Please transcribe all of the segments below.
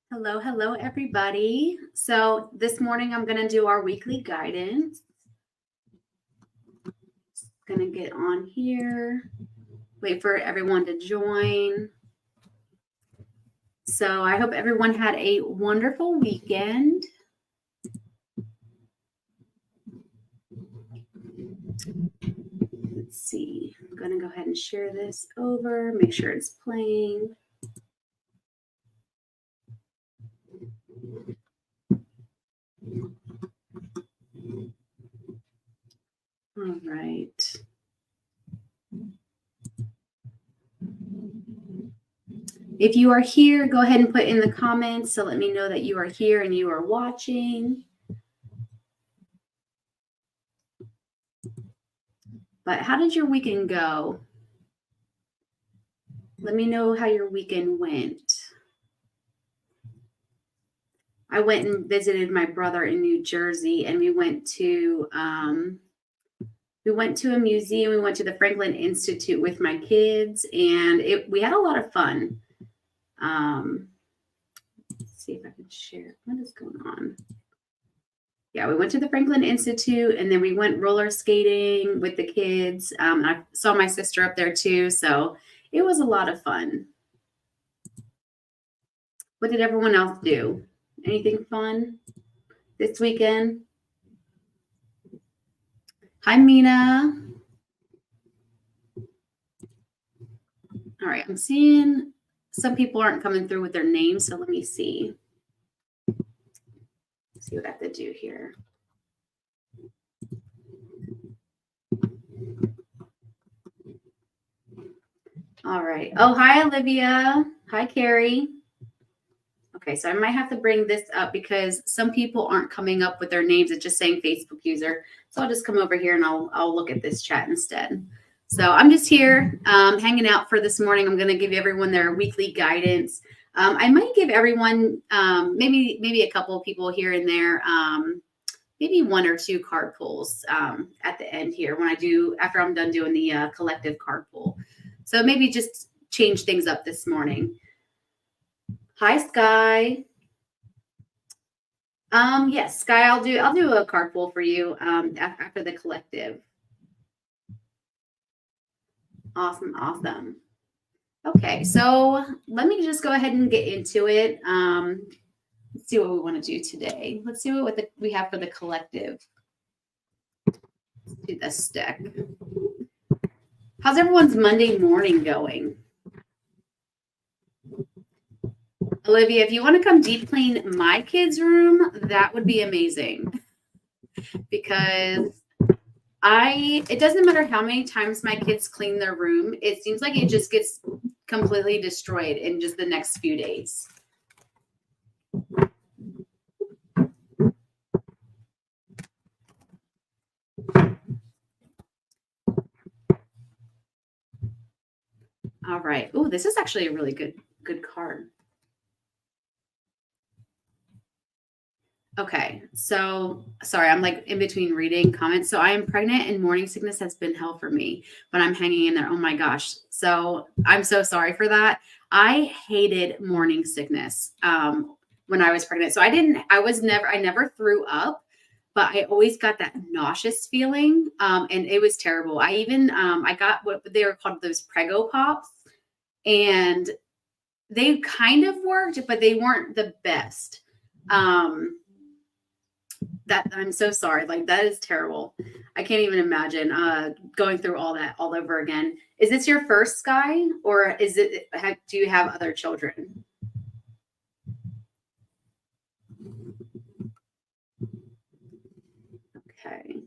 Hello, hello, everybody. So this morning I'm going to do our weekly guidance. Going to get on here, wait for everyone to join. So I hope everyone had a wonderful weekend. Let's see. I'm going to go ahead and share this over, make sure it's playing. All right. If you are here, go ahead and put in the comments to let me know that you are here and you are watching. But how did your weekend go? Let me know how your weekend went. I went and visited my brother in New Jersey, and we went to a museum. We went to the Franklin Institute with my kids, and we had a lot of fun. Let's see if I can share. What is going on? Yeah, we went to the Franklin Institute, and then we went roller skating with the kids. I saw my sister up there too, so it was a lot of fun. What did everyone else do? Anything fun this weekend? Hi, Mina. All right, I'm seeing some people aren't coming through with their names, so let me see. Let's see what I have to do here. All right. Oh, hi, Olivia. Hi, Carrie. Okay, so I might have to bring this up because some people aren't coming up with their names. It's just saying Facebook user. So I'll just come over here and I'll look at this chat instead. So I'm just here hanging out for this morning. I'm going to give everyone their weekly guidance. I might give everyone maybe a couple of people here and there, maybe one or two card pulls at the end here after I'm done doing the collective card pull. So maybe just change things up this morning. Hi, Sky. Yes, Sky, I'll do a card pull for you after the collective. Awesome. Okay, so let me just go ahead and get into it. Let's see what we want to do today. Let's see what we have for the collective. Let's do this deck. How's everyone's Monday morning going? Olivia, if you want to come deep clean my kids' room, that would be amazing. Because it doesn't matter how many times my kids clean their room, it seems like it just gets completely destroyed in just the next few days. All right. Oh, this is actually a really good card. Okay, so sorry, I'm like in between reading comments. So I am pregnant and morning sickness has been hell for me, but I'm hanging in there. Oh my gosh. So I'm so sorry for that. I hated morning sickness when I was pregnant. So I never threw up, but I always got that nauseous feeling. And it was terrible. I even, I got what they were called, those Prego Pops, and they kind of worked, but they weren't the best. That I'm so sorry. Like, that is terrible. I can't even imagine going through all that all over again. Is this your first, Sky, or do you have other children? Okay.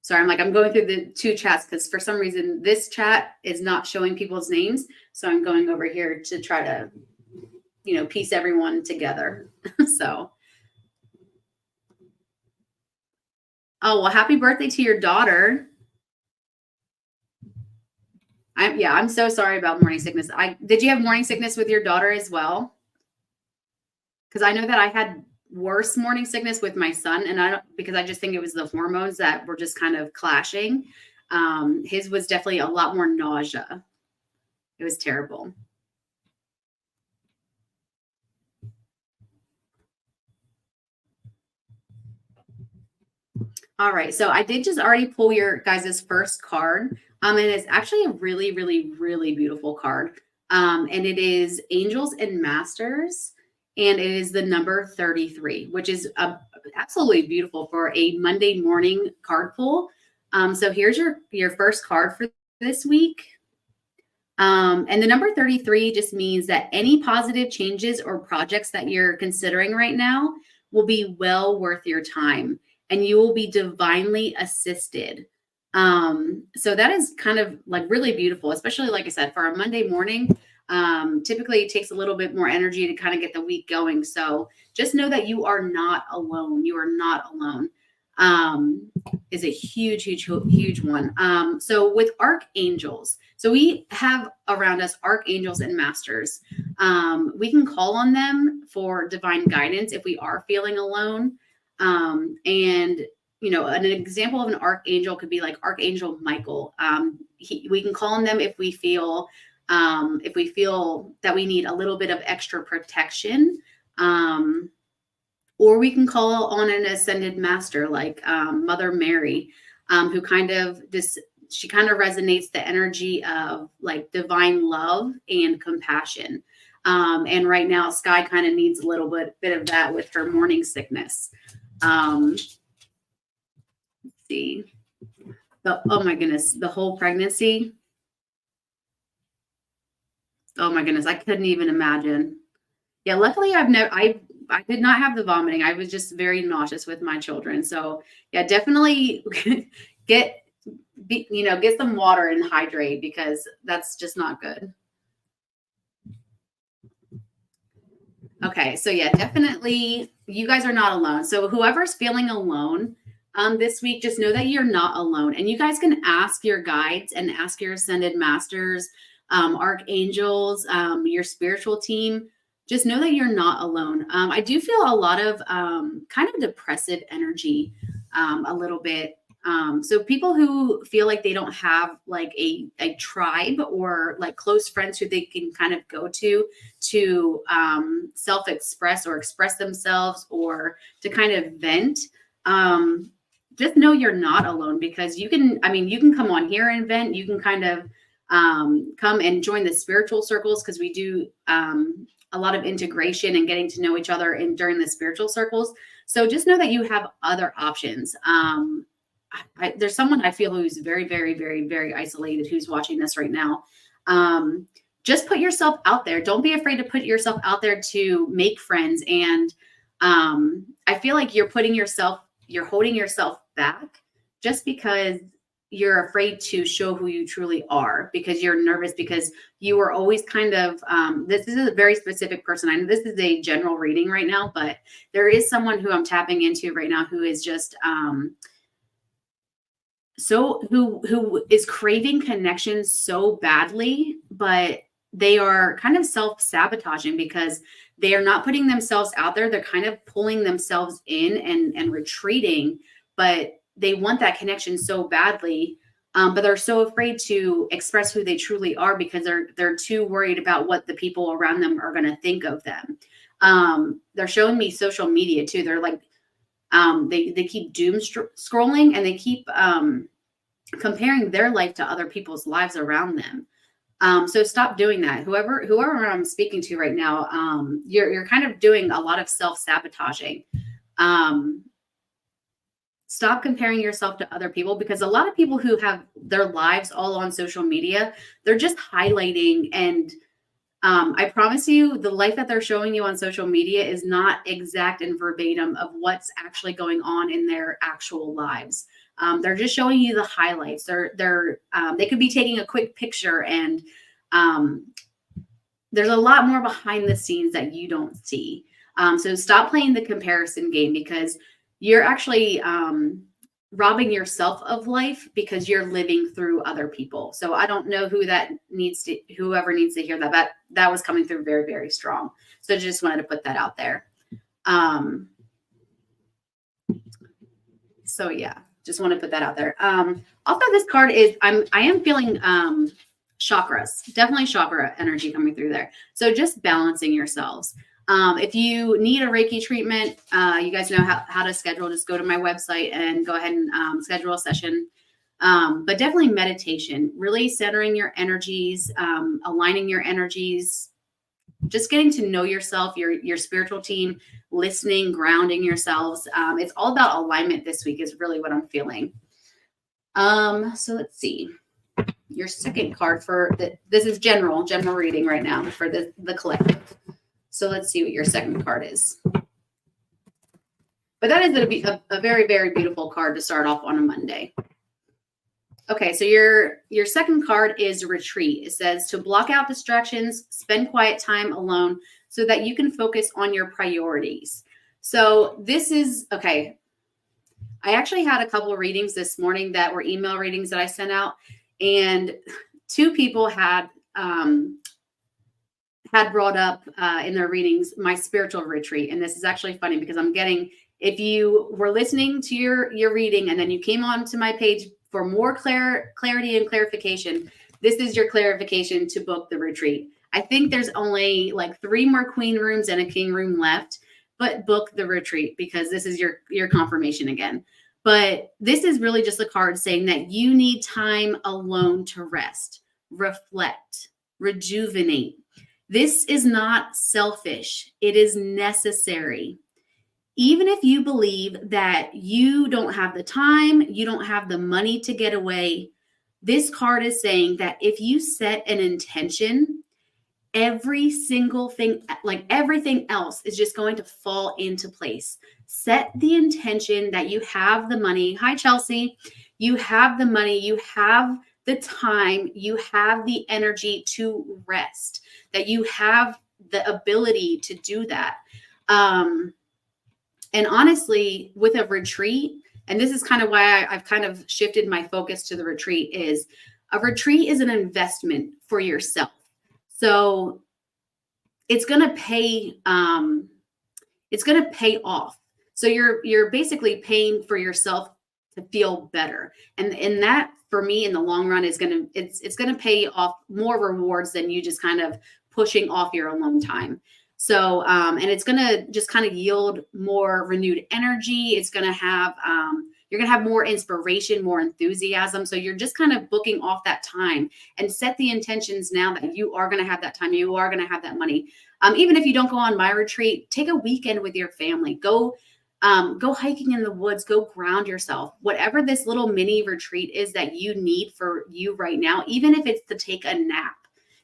Sorry, I'm going through the two chats because for some reason this chat is not showing people's names. So I'm going over here to try to, piece everyone together. So. Oh, well, happy birthday to your daughter. I'm so sorry about morning sickness. Did you have morning sickness with your daughter as well? Because I know that I had worse morning sickness with my son, and because I just think it was the hormones that were just kind of clashing. His was definitely a lot more nausea. It was terrible. All right. So I did just already pull your guys' first card. And it's actually a really, really, really beautiful card. And it is Angels and Masters. And it is the number 33, which is absolutely beautiful for a Monday morning card pull. So here's your first card for this week. And the number 33 just means that any positive changes or projects that you're considering right now will be well worth your time and you will be divinely assisted. So that is kind of like really beautiful, especially like I said, for a Monday morning. Typically it takes a little bit more energy to kind of get the week going. So just know that you are not alone. You are not alone. Is a huge, huge, huge one. So with archangels, so we have around us archangels and masters. We can call on them for divine guidance if we are feeling alone. And you know, an example of an archangel could be like Archangel Michael. We can call on them if we feel that we need a little bit of extra protection. Or we can call on an ascended master like Mother Mary, who kind of she kind of resonates the energy of like divine love and compassion. And right now, Sky kind of needs a little bit of that with her morning sickness. Let's see. Oh my goodness, the whole pregnancy. Oh my goodness, I couldn't even imagine. Yeah, luckily I did not have the vomiting. I was just very nauseous with my children. So yeah, definitely get some water and hydrate because that's just not good. Okay, so yeah, definitely you guys are not alone. So whoever's feeling alone this week, just know that you're not alone. And you guys can ask your guides and ask your ascended masters, archangels, your spiritual team. Just know that you're not alone. I do feel a lot of kind of depressive energy a little bit. So people who feel like they don't have like a tribe or like close friends who they can kind of go to self-express or express themselves or to kind of vent, just know you're not alone because you can come on here and vent. You can kind of come and join the spiritual circles because we do a lot of integration and getting to know each other during the spiritual circles. So just know that you have other options. There's someone I feel who's very, very, very, very isolated who's watching this right now. Just put yourself out there. Don't be afraid to put yourself out there to make friends. And I feel like you're holding yourself back just because you're afraid to show who you truly are because you're nervous because you are always kind of this is a very specific person. I know this is a general reading right now, but there is someone who I'm tapping into right now who is just who is craving connection so badly, but they are kind of self-sabotaging because they are not putting themselves out there. They're kind of pulling themselves in and retreating, but they want that connection so badly, but they're so afraid to express who they truly are because they're too worried about what the people around them are going to think of them. They're showing me social media too. They're like, they keep doom scrolling and they keep comparing their life to other people's lives around them. So stop doing that. Whoever I'm speaking to right now, you're kind of doing a lot of self-sabotaging. Stop comparing yourself to other people because a lot of people who have their lives all on social media, they're just highlighting. And I promise you, the life that they're showing you on social media is not exact and verbatim of what's actually going on in their actual lives. They're just showing you the highlights. They could be taking a quick picture and there's a lot more behind the scenes that you don't see. So stop playing the comparison game because you're actually robbing yourself of life because you're living through other people. So I don't know whoever needs to hear that, but that was coming through very, very strong. So I just wanted to put that out there. So yeah, just want to put that out there. Also this card is, I am feeling chakras, definitely chakra energy coming through there. So just balancing yourselves. If you need a Reiki treatment, you guys know how to schedule. Just go to my website and go ahead and schedule a session. But definitely meditation, really centering your energies, aligning your energies, just getting to know yourself, your spiritual team, listening, grounding yourselves. It's all about alignment this week is really what I'm feeling. So let's see. Your second card for this is general reading right now for the collective. So let's see what your second card is. But that is going to be a very, very beautiful card to start off on a Monday. Okay, so your second card is retreat. It says to block out distractions, spend quiet time alone so that you can focus on your priorities. So this is, okay, I actually had a couple of readings this morning that were email readings that I sent out, and two people had brought up in their readings my spiritual retreat. And this is actually funny because I'm getting, if you were listening to your reading and then you came on to my page for more clarity and clarification, this is your clarification to book the retreat. I think there's only like 3 more queen rooms and a king room left, but book the retreat because this is your confirmation again. But this is really just a card saying that you need time alone to rest, reflect, rejuvenate. This is not selfish. It is necessary. Even if you believe that you don't have the time, you don't have the money to get away, this card is saying that if you set an intention, every single thing, like everything else, is just going to fall into place. Set the intention that you have the money. Hi, Chelsea. You have the money, you have the time, you have the energy to rest, that you have the ability to do that. And honestly, with a retreat, and this is kind of why I've kind of shifted my focus to the retreat, is a retreat is an investment for yourself. So it's going to pay, off. So you're basically paying for yourself to feel better. And that for me in the long run is it's going to pay off more rewards than you just kind of pushing off your alone time. So, and it's going to just kind of yield more renewed energy. It's going to have, you're going to have more inspiration, more enthusiasm. So you're just kind of booking off that time and set the intentions now that you are going to have that time. You are going to have that money. Even if you don't go on my retreat, take a weekend with your family, go hiking in the woods, go ground yourself, whatever this little mini retreat is that you need for you right now, even if it's to take a nap,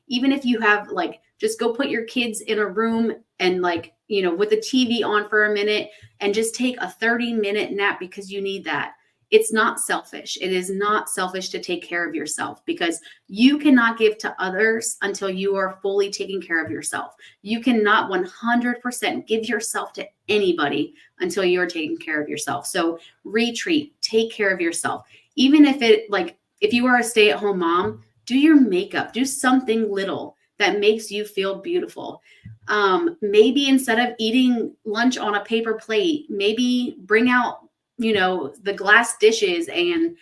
even if you have like, just go put your kids in a room and like, with the TV on for a minute and just take a 30-minute nap because you need that. It's not selfish. It is not selfish to take care of yourself because you cannot give to others until you are fully taking care of yourself. You cannot 100% give yourself to anybody until you are taking care of yourself. So retreat, take care of yourself. Even if you are a stay-at-home mom, do your makeup, do something little that makes you feel beautiful. Maybe instead of eating lunch on a paper plate, maybe bring out, the glass dishes and,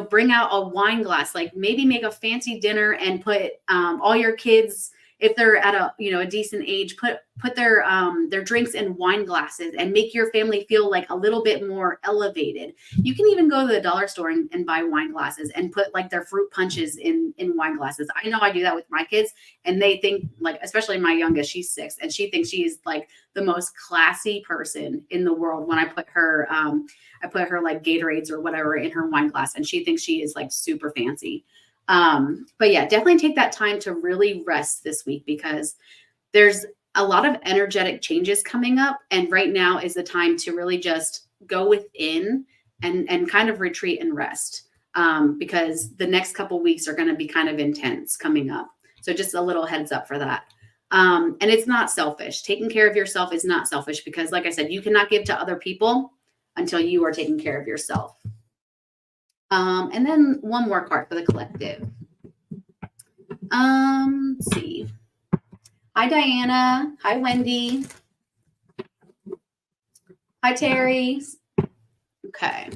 bring out a wine glass, like maybe make a fancy dinner and put all your kids, if they're at a decent age, put their drinks in wine glasses and make your family feel like a little bit more elevated. You can even go to the dollar store and buy wine glasses and put like their fruit punches in wine glasses. I know I do that with my kids and they think like, especially my youngest, she's 6 and she thinks she's like the most classy person in the world when I put her like Gatorades or whatever in her wine glass and she thinks she is like super fancy. But yeah, definitely take that time to really rest this week because there's a lot of energetic changes coming up. And right now is the time to really just go within and kind of retreat and rest because the next couple weeks are going to be kind of intense coming up. So just a little heads up for that. And it's not selfish. Taking care of yourself is not selfish because like I said, you cannot give to other people until you are taking care of yourself. And then one more card for the collective. Let's see. Hi, Diana. Hi, Wendy. Hi, Terry. Okay.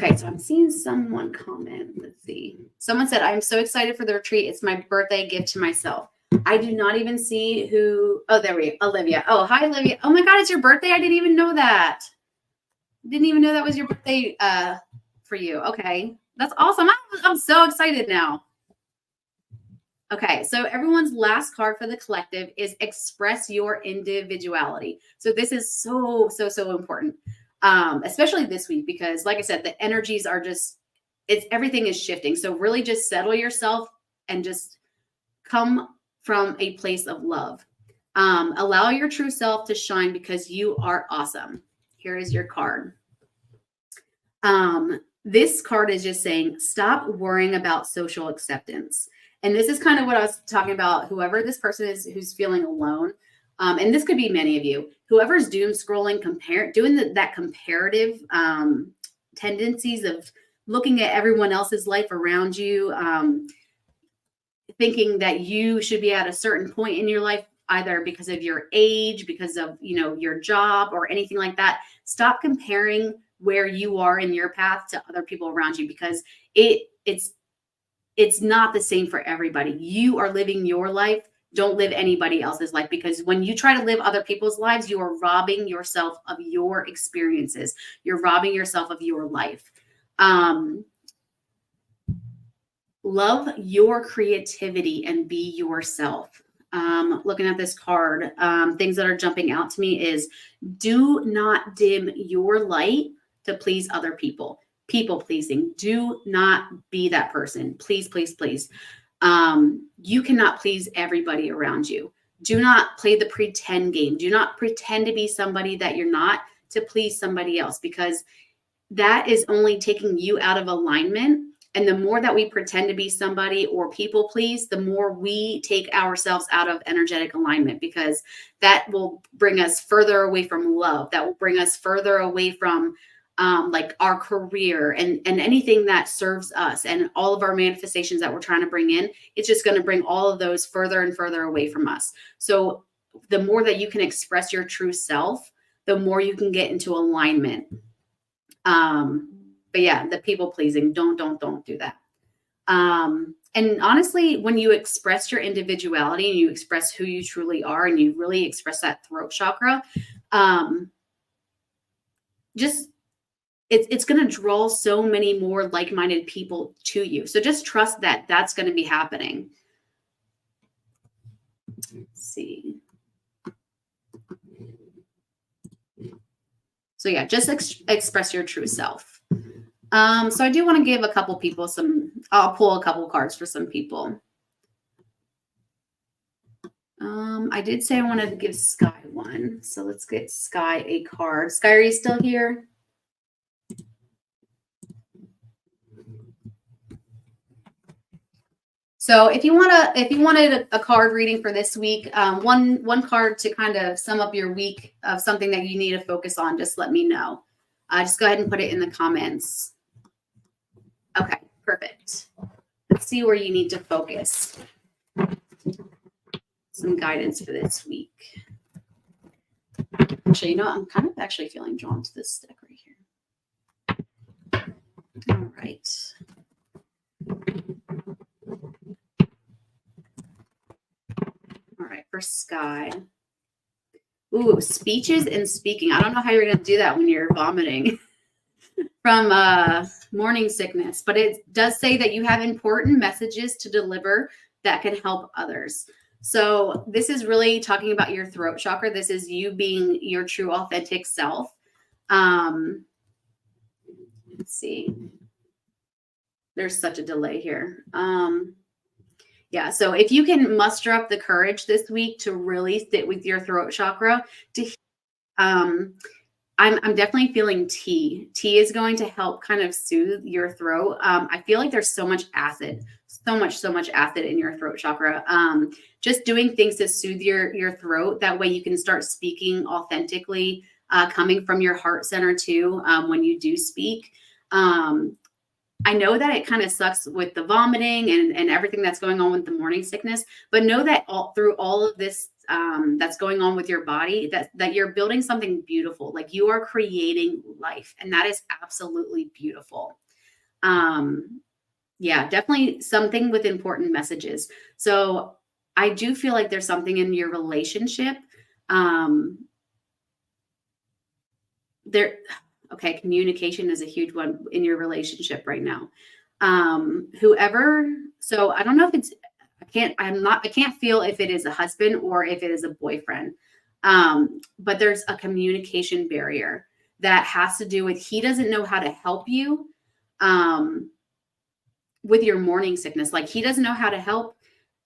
Okay, so I'm seeing someone comment. Let's see. Someone said, I'm so excited for the retreat. It's my birthday gift to myself. I do not even see who. Oh, there we go. Olivia. Oh, hi, Olivia. Oh my God, it's your birthday. I didn't even know that. Didn't even know that was your birthday for you. Okay, that's awesome. I'm so excited now. Okay, so everyone's last card for the collective is express your individuality. So this is so important, especially this week, because like I said, the energies are just, everything is shifting. So really just settle yourself and just come from a place of love. Allow your true self to shine because you are awesome. Here is your card. This card is just saying, stop worrying about social acceptance. And this is kind of what I was talking about. Whoever this person is who's feeling alone, and this could be many of you, whoever's doom scrolling, doing that comparative tendencies of looking at everyone else's life around you, thinking that you should be at a certain point in your life, either because of your age, because of your job, or anything like that. Stop comparing where you are in your path to other people around you, because it's not the same for everybody. You are living your life. Don't live anybody else's life, because when you try to live other people's lives, you are robbing yourself of your experiences. You're robbing yourself of your life. Love your creativity and be yourself. Looking at this card, things that are jumping out to me is, do not dim your light to please other people. People pleasing. Do not be that person. Please, please, please. You cannot please everybody around you. Do not play the pretend game. Do not pretend to be somebody that you're not to please somebody else, because that is only taking you out of alignment. And the more that we pretend to be somebody or people please, the more we take ourselves out of energetic alignment, because that will bring us further away from love. That will bring us further away from like our career and anything that serves us, and all of our manifestations that we're trying to bring in. It's just going to bring all of those further and further away from us. So the more that you can express your true self, the more you can get into alignment. But yeah, the people pleasing, don't do that. And honestly, when you express your individuality and you express who you truly are, and you really express that throat chakra, it's going to draw so many more like-minded people to you. So just trust that that's going to be happening. Let's see. So yeah, just express your true self. So I do want to give a couple people I'll pull a couple cards for some people. I did say I wanted to give Sky one. So let's get Sky a card. Sky, are you still here? So if you wanted a card reading for this week, one card to kind of sum up your week of something that you need to focus on, just let me know. Just go ahead and put it in the comments. Okay, perfect. Let's see where you need to focus. Some guidance for this week. Actually, I'm kind of actually feeling drawn to this stick right here. All right. All right, for Sky. Ooh, speeches and speaking. I don't know how you're going to do that when you're vomiting from morning sickness, but it does say that you have important messages to deliver that can help others. So this is really talking about your throat chakra. This is you being your true authentic self. Let's see. There's such a delay here. Yeah, so if you can muster up the courage this week to really sit with your throat chakra, I'm definitely feeling tea. Tea is going to help kind of soothe your throat. I feel like there's so much acid, so much acid in your throat chakra. Just doing things to soothe your throat. That way you can start speaking authentically, coming from your heart center too, when you do speak. I know that it kind of sucks with the vomiting and everything that's going on with the morning sickness, but know that through all of this that's going on with your body, that you're building something beautiful. Like you are creating life, and that is absolutely beautiful. Yeah, definitely something with important messages. So I do feel like there's something in your relationship. Um, there, okay, communication is a huge one in your relationship right now. Whoever, so I don't know if it's, I can't feel if it is a husband or if it is a boyfriend. But there's a communication barrier that has to do with he doesn't know how to help you. With your morning sickness, like he doesn't know how to help,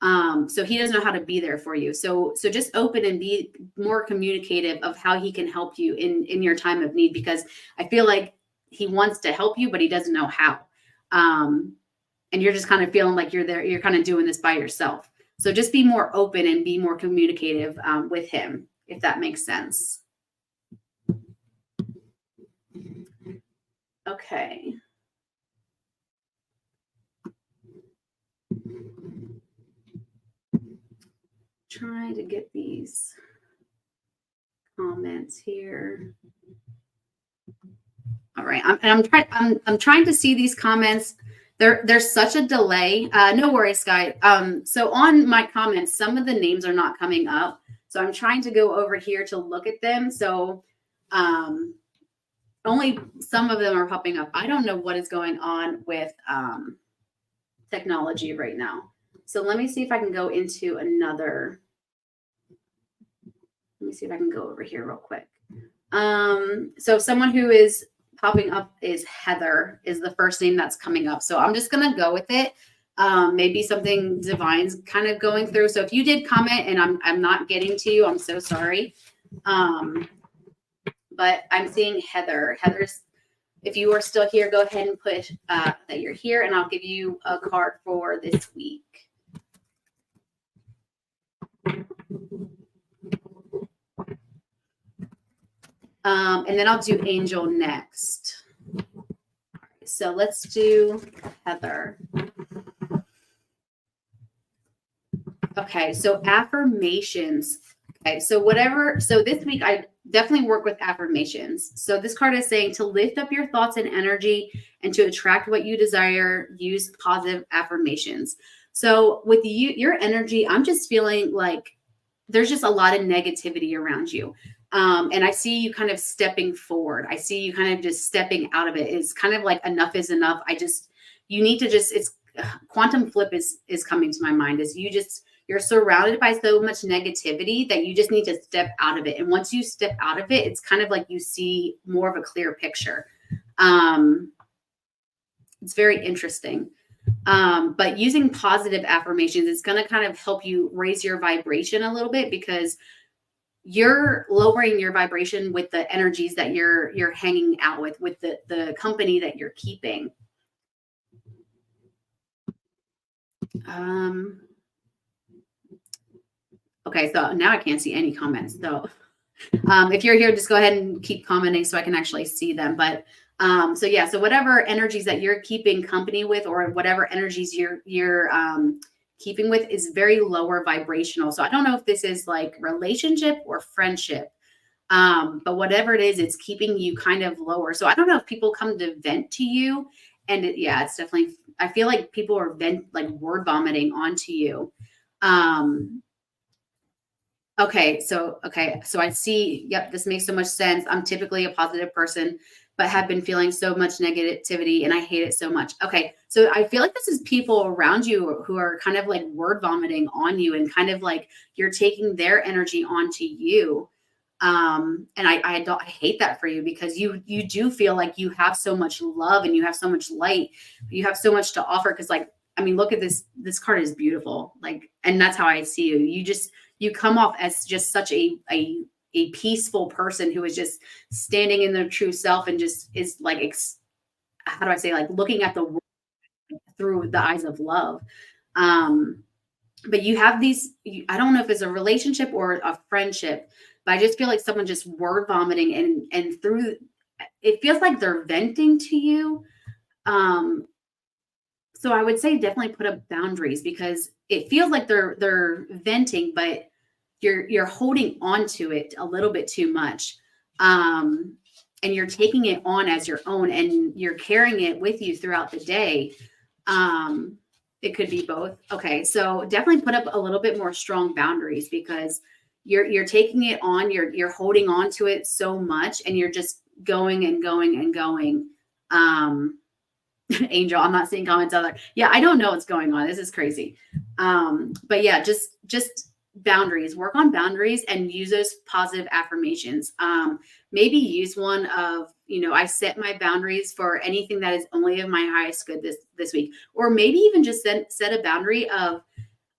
so he doesn't know how to be there for you. So just open and be more communicative of how he can help you in your time of need, because I feel like he wants to help you but he doesn't know how. And you're just kind of feeling like you're kind of doing this by yourself. So just be more open and be more communicative with him, if that makes sense. Okay. Trying to get these comments here. All right, I'm trying to see these comments. There's such a delay. No worries, Sky. So on my comments, some of the names are not coming up. So I'm trying to go over here to look at them. So only some of them are popping up. I don't know what is going on with technology right now. So let me see if I can go into another. Let me see if I can go over here real quick. So someone who is popping up is Heather, is the first name that's coming up. So I'm just going to go with it. Maybe something divine's kind of going through. So if you did comment and I'm not getting to you, I'm so sorry. But I'm seeing Heather. Heather's, if you are still here, go ahead and put that you're here, and I'll give you a card for this week. And then I'll do Angel next. So let's do Heather. Okay, so affirmations. Okay, so this week I definitely work with affirmations. So this card is saying to lift up your thoughts and energy and to attract what you desire, use positive affirmations. So with your energy, I'm just feeling like there's just a lot of negativity around you. And I see you kind of stepping forward. I see you kind of just stepping out of it. It's kind of like enough is enough. You need to just, it's quantum flip is coming to my mind. You're surrounded by so much negativity that you just need to step out of it. And once you step out of it, it's kind of like you see more of a clear picture. It's very interesting. But using positive affirmations is going to kind of help you raise your vibration a little bit, because you're lowering your vibration with the energies that you're hanging out with the company that you're keeping. Okay, so now I can't see any comments. So if you're here, just go ahead and keep commenting so I can actually see them. But so yeah, so whatever energies that you're keeping company with, or whatever energies you're keeping with, is very lower vibrational. So I don't know if this is like relationship or friendship, but whatever it is, it's keeping you kind of lower. So I don't know if people come to vent to you, and it's definitely, I feel like people are like word vomiting onto you. Okay, so I see, yep, this makes so much sense. I'm typically a positive person, but have been feeling so much negativity and I hate it so much. Okay, so I feel like this is people around you who are kind of like word vomiting on you, and kind of like you're taking their energy onto you. And I hate that for you, because you do feel like you have so much love and you have so much light. You have so much to offer, because like, I mean, look at this card is beautiful. Like, and that's how I see you. You come off as just such a peaceful person who is just standing in their true self, and just is like, how do I say, like looking at the world through the eyes of love. But you have I don't know if it's a relationship or a friendship, but I just feel like someone just word vomiting and through, it feels like they're venting to you. So I would say definitely put up boundaries, because it feels like they're venting, but you're holding on to it a little bit too much. And you're taking it on as your own and you're carrying it with you throughout the day. It could be both. Okay. So definitely put up a little bit more strong boundaries because you're taking it on, you're holding on to it so much and you're just going and going and going. Angel, I'm not seeing comments on there. Yeah, I don't know what's going on. This is crazy. But yeah, just boundaries, work on boundaries and use those positive affirmations. Maybe use one of, I set my boundaries for anything that is only of my highest good this week, or maybe even just set a boundary of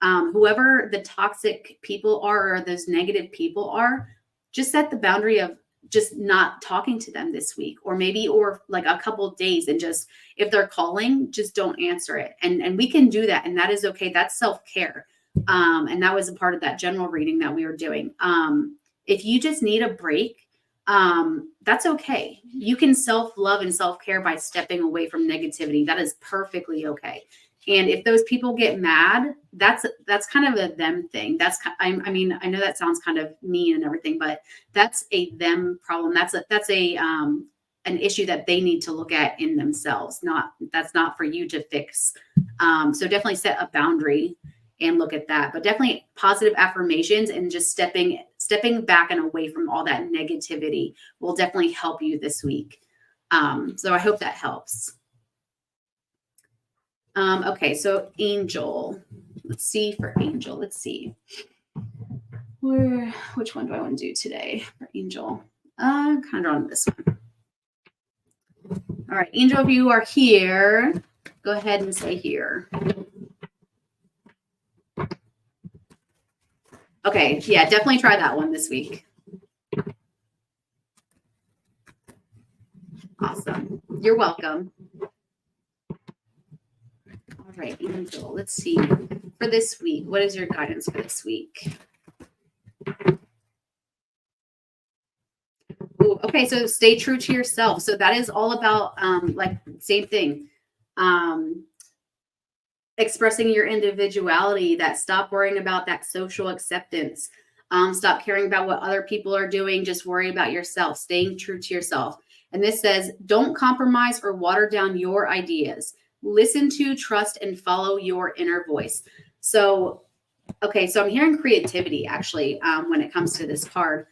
whoever the toxic people are or those negative people are, just set the boundary of just not talking to them this week, or like a couple of days, and just, if they're calling, just don't answer it. And we can do that. And that is okay. That's self-care. And that was a part of that general reading that we were doing. If you just need a break, that's okay. You can self-love and self-care by stepping away from negativity. That is perfectly okay. And if those people get mad, that's kind of a them thing. I mean, I know that sounds kind of mean and everything, but that's a them problem. That's an issue that they need to look at in themselves. That's not for you to fix. So definitely set a boundary and look at that, but definitely positive affirmations and just stepping back and away from all that negativity will definitely help you this week. So I hope that helps. Okay, so Angel. Let's see for Angel. Let's see. Which one do I want to do today for Angel? Kind of drawn this one. All right, Angel, if you are here, go ahead and say here. Okay, yeah, definitely try that one this week. Awesome. You're welcome. All right, Angel, let's see. For this week, what is your guidance for this week? Ooh, okay, so stay true to yourself. So that is all about, like, same thing. Expressing your individuality, that stop worrying about that social acceptance. Stop caring about what other people are doing. Just worry about yourself, staying true to yourself. And this says, don't compromise or water down your ideas. Listen to, trust, and follow your inner voice. So, okay, so I'm hearing creativity actually when it comes to this card.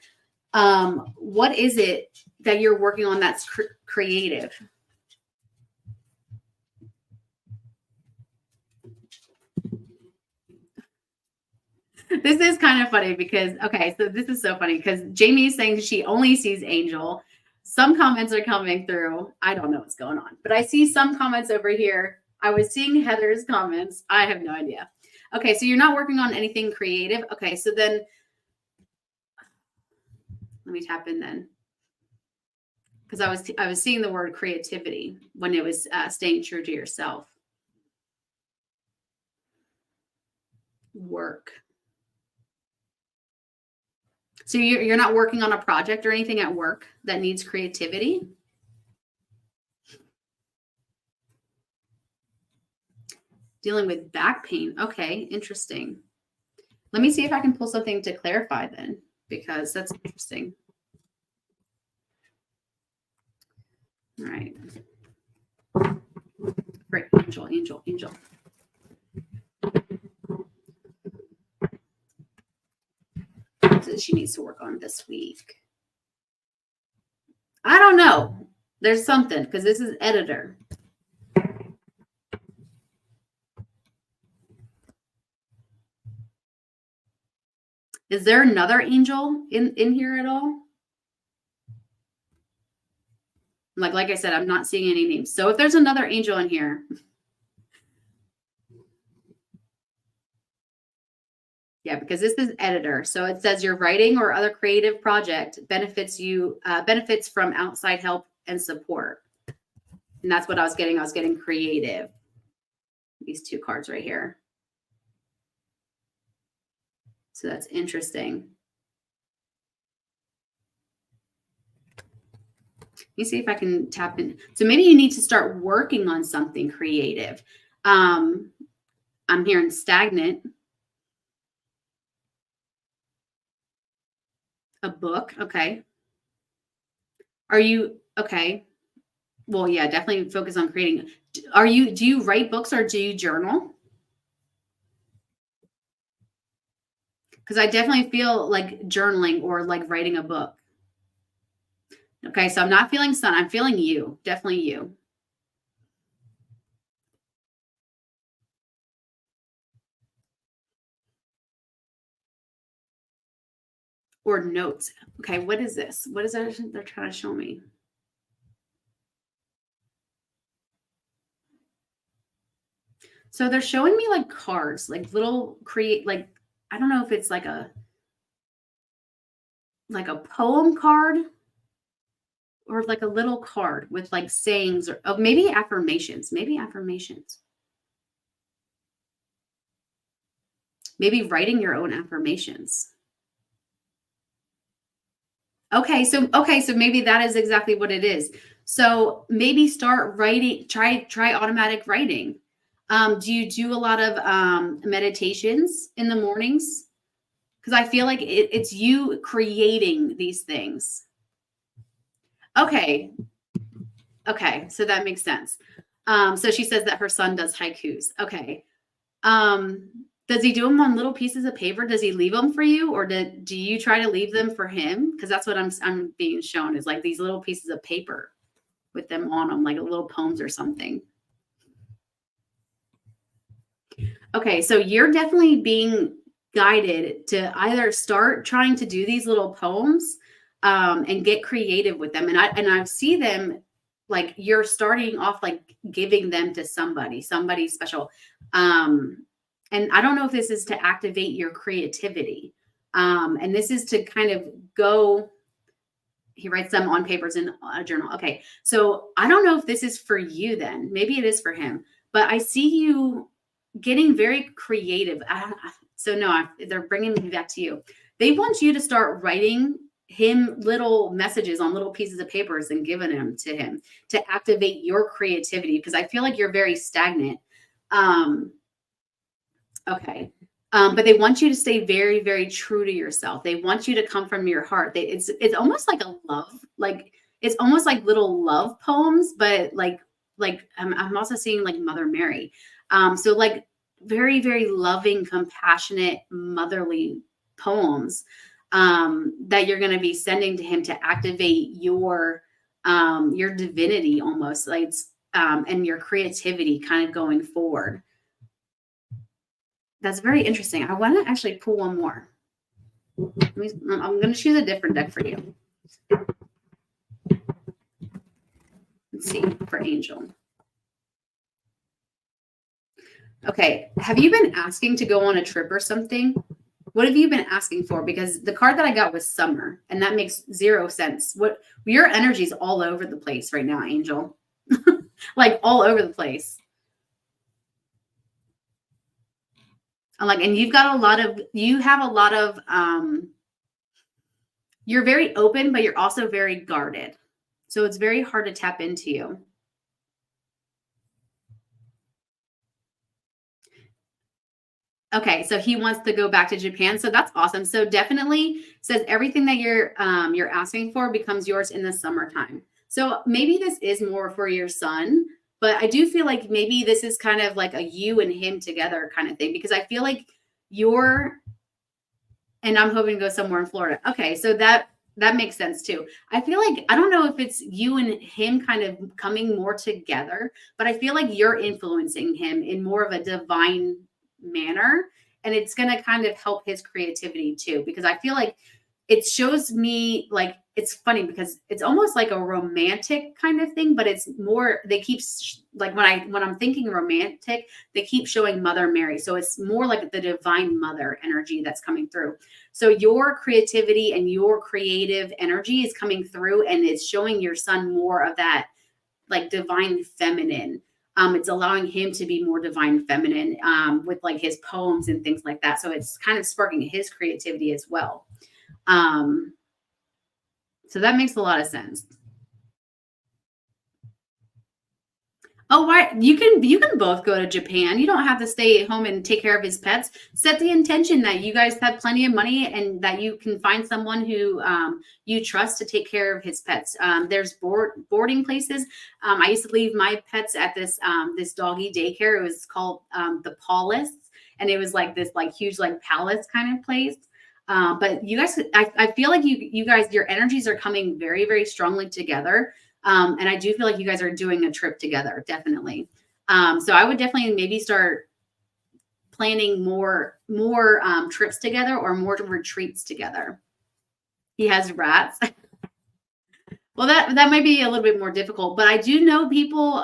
What is it that you're working on that's creative? This is kind of funny because, okay, so this is so funny because Jamie is saying she only sees Angel. Some comments are coming through. I don't know what's going on, but I see some comments over here. I was seeing Heather's comments. I have no idea. Okay, so you're not working on anything creative. Okay, so then let me tap in then. Because I was seeing the word creativity when it was staying true to yourself. Work. So you're not working on a project or anything at work that needs creativity? Dealing with back pain. Okay, interesting. Let me see if I can pull something to clarify then, because that's interesting. All right. Great. Angel. That she needs to work on this week. I don't know. There's something, because this is editor. Is there another angel in here at all? Like I said, I'm not seeing any names. So if there's another angel in here. Yeah, because this is editor. So it says your writing or other creative project benefits from outside help and support. And that's what I was getting. I was getting creative. These two cards right here. So that's interesting. Let me see if I can tap in. So maybe you need to start working on something creative. I'm hearing stagnant. A book. Okay. Are you okay? Well, yeah, definitely focus on creating. Do you write books or do you journal? Because I definitely feel like journaling or like writing a book. Okay, so I'm not feeling sun. I'm feeling you. Definitely you. Or notes. Okay, what is this? What is that they're trying to show me? So they're showing me like cards, like little create like I don't know if it's like a poem card or like a little card with like sayings or oh, maybe affirmations, maybe affirmations. Maybe writing your own affirmations. Okay, so maybe that is exactly what it is. So maybe start writing, try automatic writing. Do you do a lot of meditations in the mornings? Because I feel like it's you creating these things. Okay, okay, so that makes sense. So she says that her son does haikus. Okay. Um, does he do them on little pieces of paper? Does he leave them for you, or do you try to leave them for him? Because that's what I'm being shown is like these little pieces of paper with them on them, like little poems or something. Okay, so you're definitely being guided to either start trying to do these little poems and get creative with them. And I see them like you're starting off like giving them to somebody special. And I don't know if this is to activate your creativity. And this is to kind of go. He writes them on papers in a journal. Okay, so I don't know if this is for you. Then maybe it is for him. But I see you getting very creative. So no, they're bringing me back to you. They want you to start writing him little messages on little pieces of papers and giving them to him to activate your creativity because I feel like you're very stagnant. Um, okay. But they want you to stay very, very true to yourself. They want you to come from your heart. It's almost like a love, like it's almost like little love poems, but like I'm also seeing like Mother Mary. So like very, very loving, compassionate, motherly poems that you're going to be sending to him to activate your divinity almost like and your creativity kind of going forward. That's very interesting. I want to actually pull one more. I'm going to choose a different deck for you. Let's see for Angel. Okay. Have you been asking to go on a trip or something? What have you been asking for? Because the card that I got was summer, and that makes zero sense. What your energy is all over the place right now, Angel. Like all over the place. And you have a lot of you're very open, but you're also very guarded. So it's very hard to tap into you. Okay, so he wants to go back to Japan. So that's awesome. So definitely says everything that you're asking for becomes yours in the summertime. So maybe this is more for your son, but I do feel like maybe this is kind of like a you and him together kind of thing because I feel like you're and I'm hoping to go somewhere in Florida. Okay, so that makes sense too. I feel like I don't know if it's you and him kind of coming more together, but I feel like you're influencing him in more of a divine manner and it's going to kind of help his creativity too because I feel like it shows me like it's funny because it's almost like a romantic kind of thing but it's more they keep like when I'm thinking romantic they keep showing Mother Mary so it's more like the divine mother energy that's coming through so your creativity and your creative energy is coming through and it's showing your son more of that like divine feminine it's allowing him to be more divine feminine with like his poems and things like that so it's kind of sparking his creativity as well um, so that makes a lot of sense. Oh, why you can both go to Japan. You don't have to stay at home and take care of his pets. Set the intention that you guys have plenty of money and that you can find someone who you trust to take care of his pets. There's boarding places. I used to leave my pets at this doggy daycare. It was called the Paulus, and it was like this like huge like palace kind of place. But you guys, I feel like you guys, your energies are coming very, very strongly together. And I do feel like you guys are doing a trip together, definitely. So I would definitely maybe start planning more trips together or more retreats together. He has rats. Well, that might be a little bit more difficult, but I do know people.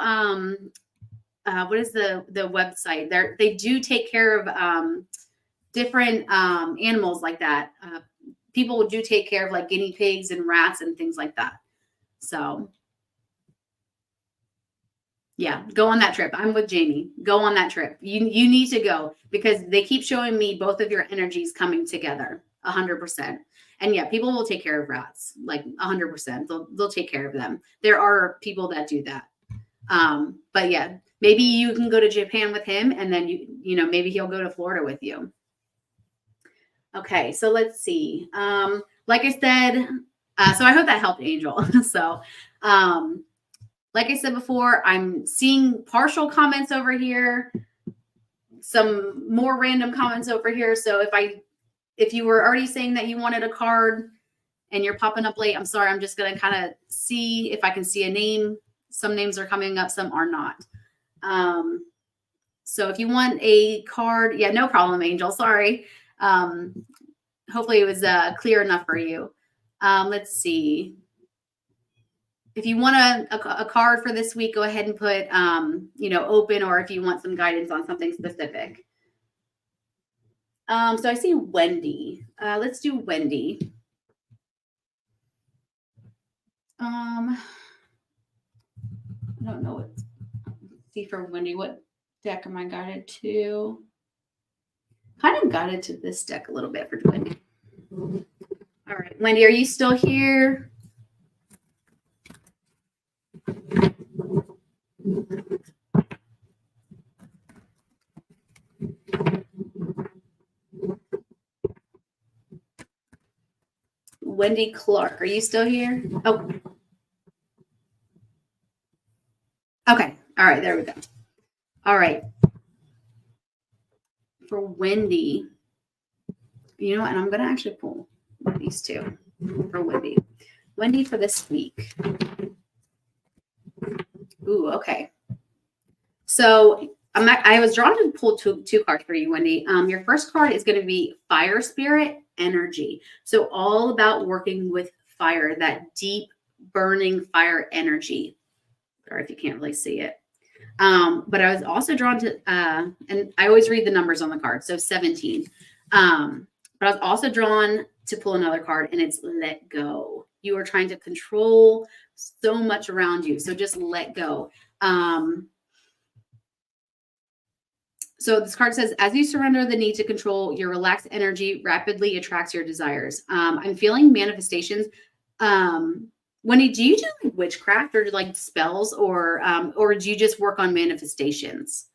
What is the website? They do take care of different animals like that. People do take care of like guinea pigs and rats and things like that. So yeah, go on that trip. I'm with Jamie. Go on that trip. You need to go because they keep showing me both of your energies coming together 100%. And yeah, people will take care of rats like 100%. They'll take care of them. There are people that do that. But yeah, maybe you can go to Japan with him and then you know, maybe he'll go to Florida with you. Okay, so let's see. Like I said, so I hope that helped, Angel. So like I said before, I'm seeing partial comments over here, some more random comments over here. So if you were already saying that you wanted a card and you're popping up late, I'm sorry. I'm just going to kind of see if I can see a name. Some names are coming up, some are not. So if you want a card, yeah, no problem, Angel. Sorry. Hopefully it was clear enough for you. Let's see. If you want a card for this week, go ahead and put, you know, open, or if you want some guidance on something specific. So I see Wendy. Let's do Wendy. I don't know what. Let's see for Wendy, what deck am I guided to? Kind of guided to this deck a little bit for Wendy. All right, Wendy, are you still here? Wendy Clark, are you still here? Oh. Okay. All right. There we go. All right. For Wendy, you know what? And I'm going to actually pull these two for Wendy. Wendy for this week. Ooh, okay. So I was drawn to pull two cards for you, Wendy. Your first card is going to be Fire Spirit Energy. So all about working with fire, that deep burning fire energy. Sorry if you can't really see it. But I was also drawn to, and I always read the numbers on the card. So 17. But I was also drawn to pull another card, and it's let go. You are trying to control so much around you. So just let go. So this card says, as you surrender the need to control, your relaxed energy rapidly attracts your desires. I'm feeling manifestations. Wendy, do you do witchcraft or like spells, or do you just work on manifestations?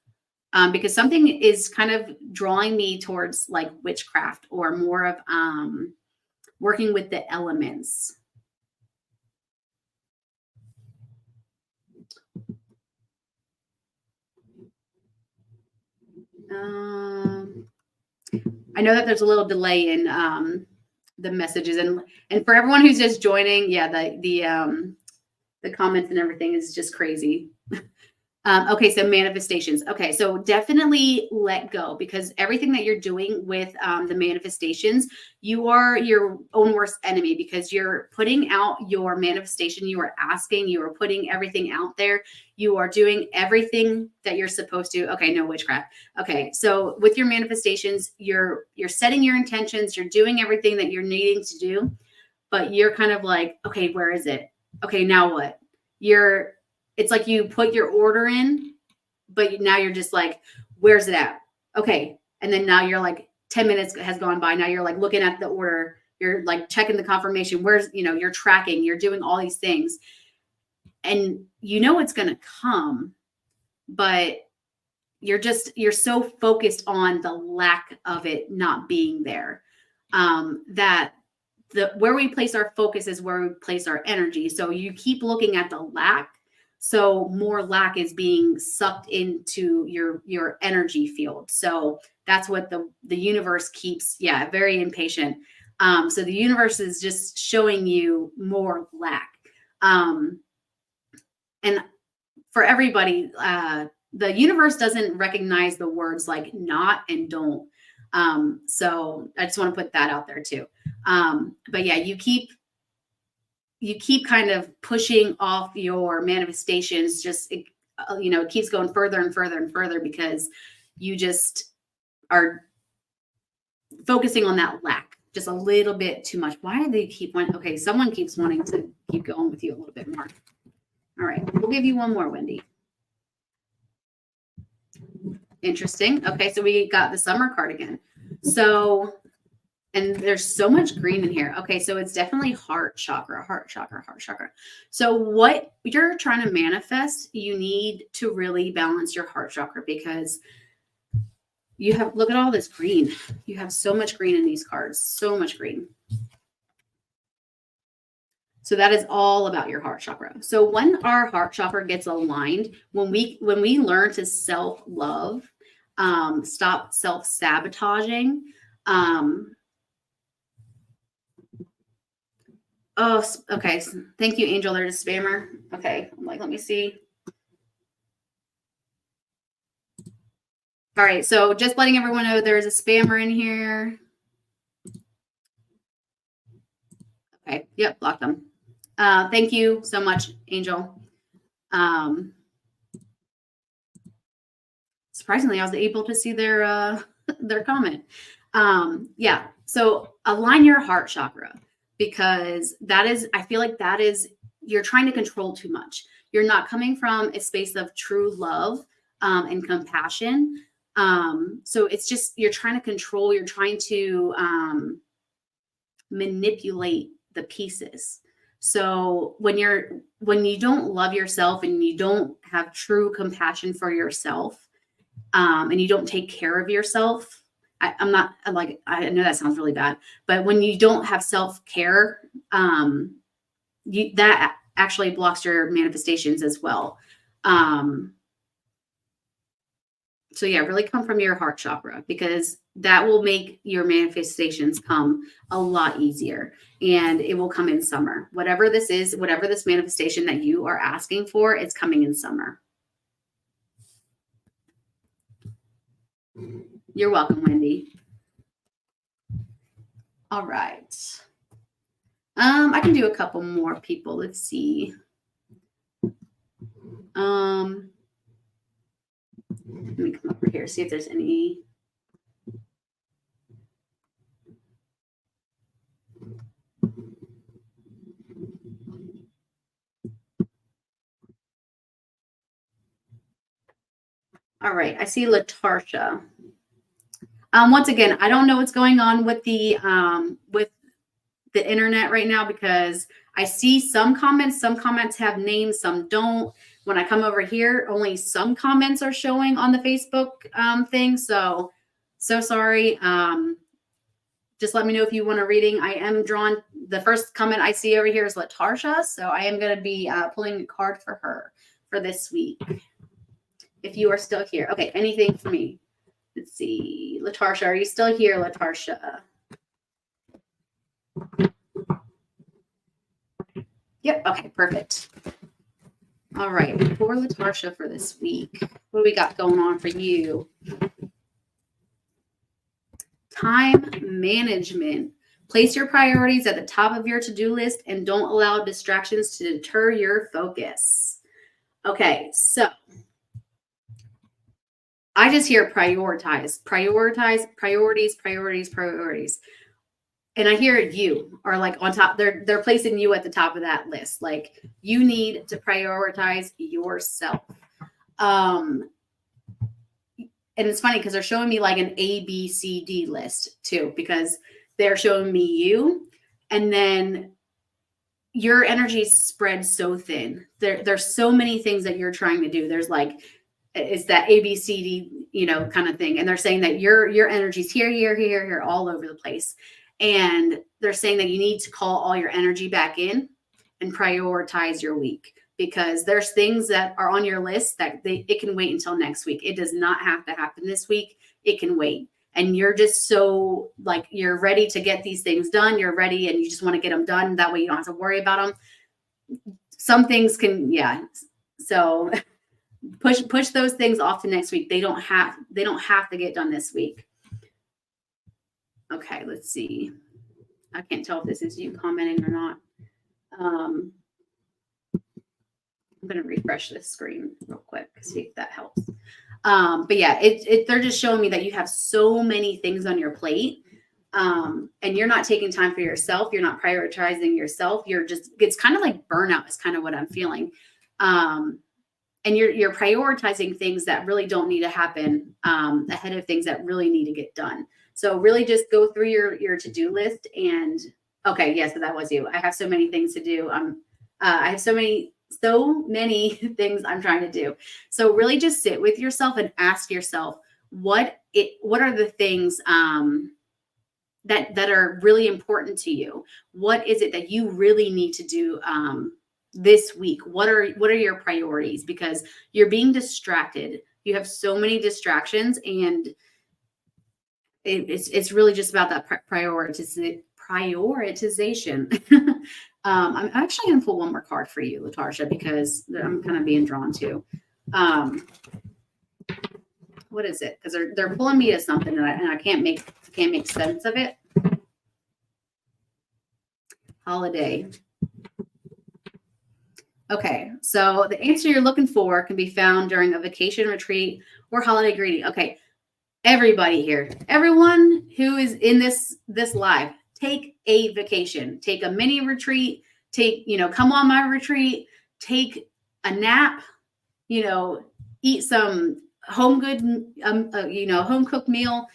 Because something is kind of drawing me towards like witchcraft or more of working with the elements. I know that there's a little delay in the messages, and for everyone who's just joining, yeah, the comments and everything is just crazy. Okay, so manifestations. Okay, so definitely let go, because everything that you're doing with the manifestations, you are your own worst enemy, because you're putting out your manifestation. You are asking, you are putting everything out there. You are doing everything that you're supposed to. Okay, no witchcraft. Okay, so with your manifestations, you're setting your intentions. You're doing everything that you're needing to do, but you're kind of like, okay, where is it? Okay, now what? It's like you put your order in, but now you're just like, where's it at? Okay. And then now you're like 10 minutes has gone by. Now you're like looking at the order. You're like checking the confirmation. You're tracking, you're doing all these things. And you know it's going to come, but you're so focused on the lack of it not being there, that where we place our focus is where we place our energy. So you keep looking at the lack, so more lack is being sucked into your energy field. So that's what the universe keeps, very impatient. So the universe is just showing you more lack. And for everybody, the universe doesn't recognize the words like not and don't. So I just want to put that out there too. But yeah, you keep kind of pushing off your manifestations. Just, it keeps going further and further and further because you just are focusing on that lack just a little bit too much. Why do they keep wanting? Okay, someone keeps wanting to keep going with you a little bit more. All right, we'll give you one more, Wendy. Interesting. Okay, so we got the summer card again. So, and there's so much green in here. Okay, so it's definitely heart chakra, heart chakra, heart chakra. So what you're trying to manifest, you need to really balance your heart chakra because you have, look at all this green. You have so much green in these cards, so much green. So that is all about your heart chakra. So when our heart chakra gets aligned, when we learn to self-love, stop self-sabotaging. Oh, okay. Thank you, Angel. There's a spammer. Okay. I'm like, let me see. All right. So just letting everyone know there's a spammer in here. Okay. Yep. Blocked them. Thank you so much, Angel. Surprisingly, I was able to see their comment. Yeah. So align your heart chakra because that is, I feel like that is, you're trying to control too much. You're not coming from a space of true love and compassion. So it's just, you're trying to control, you're trying to manipulate the pieces. So when you don't love yourself and you don't have true compassion for yourself, and you don't take care of yourself, I know that sounds really bad, but when you don't have self-care, that actually blocks your manifestations as well. So yeah, really come from your heart chakra because that will make your manifestations come a lot easier and it will come in summer. Whatever this is, whatever this manifestation that you are asking for, it's coming in summer. You're welcome, Wendy. All right. I can do a couple more people. Let's see. Let me come over here, see if there's any. All right, I see Latarsha. Once again, I don't know what's going on with the internet right now because I see some comments have names, some don't. When I come over here, only some comments are showing on the Facebook thing. So sorry. Just let me know if you want a reading. I am drawn. The first comment I see over here is Latarsha. So I am going to be pulling a card for her for this week. If you are still here. Okay, anything for me? Let's see. Latarsha, are you still here, Latarsha? Yep. Okay, perfect. All right. For Latarsha for this week, what do we got going on for you? Time management. Place your priorities at the top of your to-do list and don't allow distractions to deter your focus. Okay, so I just hear prioritize, priorities. And I hear you are like on top. They're placing you at the top of that list. Like you need to prioritize yourself. And it's funny because they're showing me like an A, B, C, D list too, because they're showing me you. And then your energy is spread so thin. There's so many things that you're trying to do. There's like it's that ABCD, kind of thing. And they're saying that your energy's here, all over the place. And they're saying that you need to call all your energy back in and prioritize your week, because there's things that are on your list that it can wait until next week. It does not have to happen this week. It can wait. And you're just so like, you're ready to get these things done. You're ready and you just want to get them done. That way you don't have to worry about them. Some things can, yeah. So push those things off to next week. They don't have to get done this week. Okay, let's see. I can't tell if this is you commenting or not. I'm going to refresh this screen real quick, see if that helps. But yeah, they're just showing me that you have so many things on your plate, and you're not taking time for yourself. You're not prioritizing yourself. It's kind of like burnout is kind of what I'm feeling. And you're prioritizing things that really don't need to happen ahead of things that really need to get done. So really just go through your to-do list and, okay, yes, so that was you. I have so many things to do. I have so many things I'm trying to do. So really just sit with yourself and ask yourself, what are the things that are really important to you? What is it that you really need to do this week? What are your priorities? Because you're being distracted. You have so many distractions, and it's really just about that prioritization. I'm actually going to pull one more card for you, LaTarsha, because I'm kind of being drawn to. What is it? Because they're pulling me to something, and I can't make sense of it. Holiday. Okay, so the answer you're looking for can be found during a vacation, retreat, or holiday greeting. Okay, everybody here, everyone who is in this live, take a vacation, take a mini retreat, come on my retreat, take a nap, eat some home cooked meal.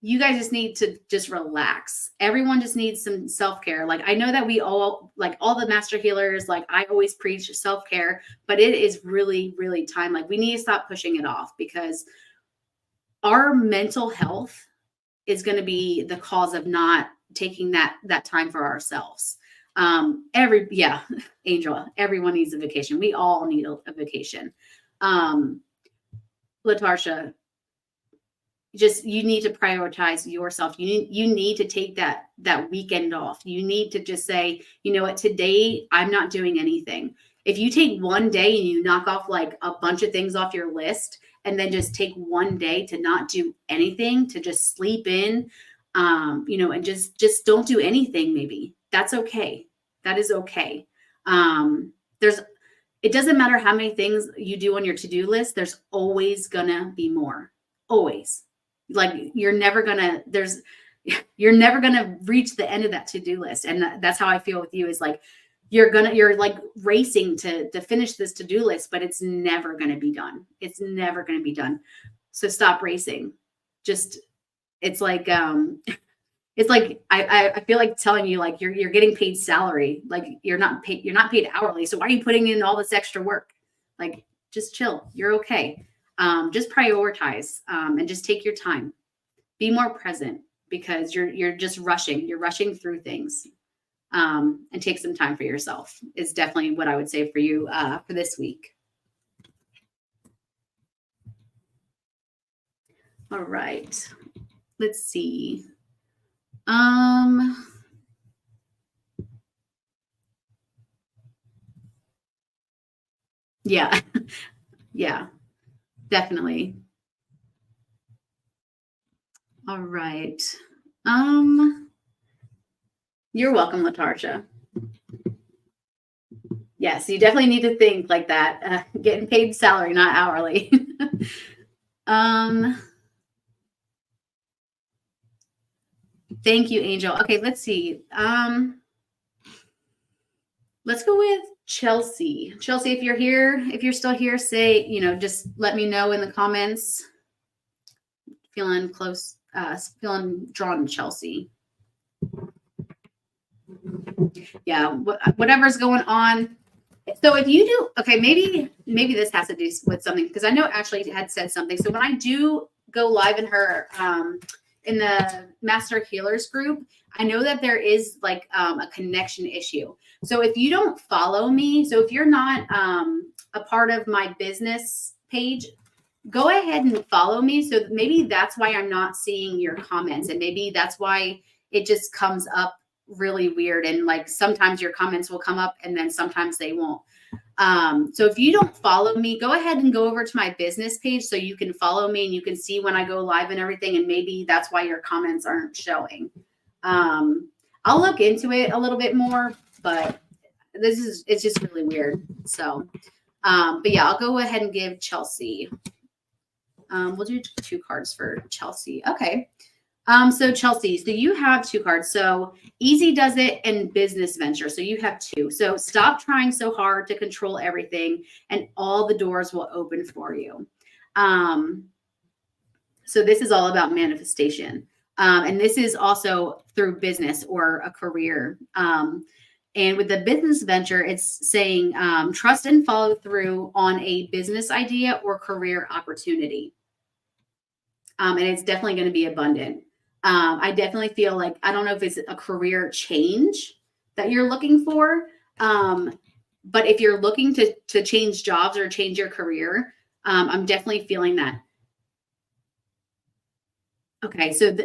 You guys just need to just relax. Everyone just needs some self-care. Like, I know that we all, like all the master healers, like I always preach self-care, but it is really, really time. Like, we need to stop pushing it off, because our mental health is going to be the cause of not taking that time for ourselves. Angel, everyone needs a vacation. We all need a vacation. LaTarsha, you need to prioritize yourself. You need to take that weekend off. You need to just say, you know what, today I'm not doing anything. If you take one day and you knock off like a bunch of things off your list, and then just take one day to not do anything, to just sleep in, and just don't do anything, maybe that's okay. That is okay. It doesn't matter how many things you do on your to-do list. There's always gonna be more. Always. Like, you're never gonna reach the end of that to-do list. And that's how I feel with you, is like, you're like racing to finish this to-do list, but it's never going to be done. It's never going to be done. So stop racing. It's like I feel like telling you, like, you're getting paid salary. Like, you're not paid hourly. So why are you putting in all this extra work? Like, just chill. You're okay. Just prioritize, and just take your time. Be more present, because you're just rushing. You're rushing through things. And take some time for yourself is definitely what I would say for you for this week. All right, let's see. Yeah, yeah, definitely. All right. You're welcome, LaTarsha. Yes, you definitely need to think like that. Getting paid salary, not hourly. Thank you, Angel. Okay, let's see. Let's go with Chelsea. Chelsea, if you're still here, say, just let me know in the comments. Feeling close, feeling drawn to Chelsea. Yeah, whatever's going on, So if you do, okay, maybe this has to do with something because I know Ashley had said something. So when I do go live in her in the Master Healers group, I know that there is like a connection issue. So if you don't follow me, so if you're not a part of my business page, go ahead and follow me. So maybe that's why I'm not seeing your comments, and maybe that's why it just comes up really weird. And like sometimes your comments will come up and then sometimes they won't. So if you don't follow me, go ahead and go over to my business page so you can follow me and you can see when I go live and everything. And maybe that's why your comments aren't showing. I'll look into it a little bit more, but it's just really weird. So, but yeah, I'll go ahead and give Chelsea. We'll do 2 cards for Chelsea. Okay. So Chelsea, so you have 2 cards. So Easy Does It and Business Venture. So you have 2. So stop trying so hard to control everything and all the doors will open for you. So this is all about manifestation. And this is also through business or a career. And with the business venture, it's saying trust and follow through on a business idea or career opportunity. And it's definitely going to be abundant. I definitely feel like, I don't know if it's a career change that you're looking for. But if you're looking to change jobs or change your career, I'm definitely feeling that. Okay. So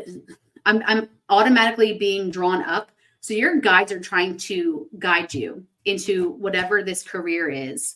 I'm automatically being drawn up. So your guides are trying to guide you into whatever this career is.